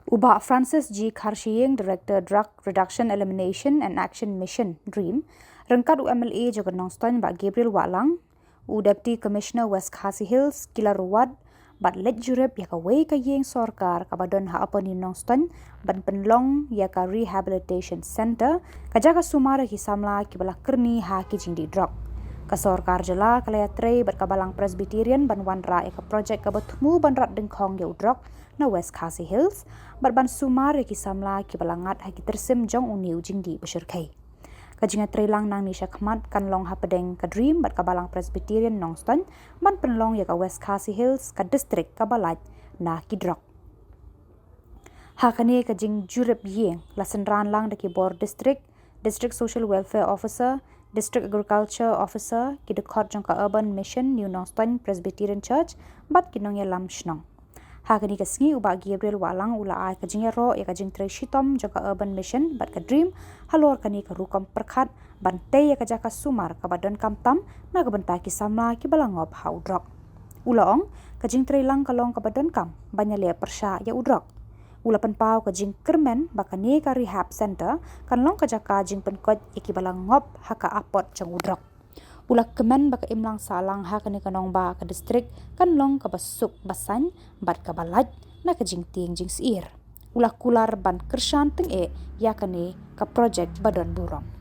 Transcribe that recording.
Uba Francis G. Iing, Director Drug Reduction Elimination and Action Mission DREAM, rengkat UMLA juga Nongstoin ba Gabriel Walang, Deputy Commissioner West Khasi Hills kila Rwat, bat let jurep ya ka wei ka yeng sorkar kabadon ha apa ni Nongstoin ban penlong ya ka Rehabilitation Center kajaga sumara ki Samla ki bala kerni ha ki jingdi drug. Ka Khuborjylla kalaya trei bat kabalang Presbyterian ban wanra ya ka project ka batmu ban rat dengkong ya drug na West Khasi Hills, bat ban sumara ki Samla ki balangat ha ki tersim jong uniu jingdi besyurkai. Kajinga trelang nang ni syakmat kan long ha pedeng ka dream bat kabalang Presbyterian Nongstoin ban penlong ya ka West Khasi Hills ka distrik kabalat na ki drug. Hakane kajing jurep yeng lasenran lang de Khubor district social welfare officer, district agriculture officer ki dekot jong ka urban mission New Nongstoin Presbyterian Church bat kinong ya lam shnong. Hakani kasngi uba Gabriel Walang ula ai kajing ro ya kajing tre shitom jong ka urban mission bat ka dream halor kani ka rukam perkhat bantai ya kajaka sumar ka badon kamtam na ka benta ki Samla ki balangop ha udrok. Ulaong kajing tre lang kalong ka badon kam banyale persya ya udrok. Ula penpau kajing kermen bakani ka rehab center kan long kajaka jing penkot iki balangop haka apot jong udrok. Ula kemen baka imlang salang ha kani kanong ba ka distrik kan long ka basuk basan bat ka balat na ka jing ting jing siir. Ula kular ban kersan teng ya kani ka project badon burong.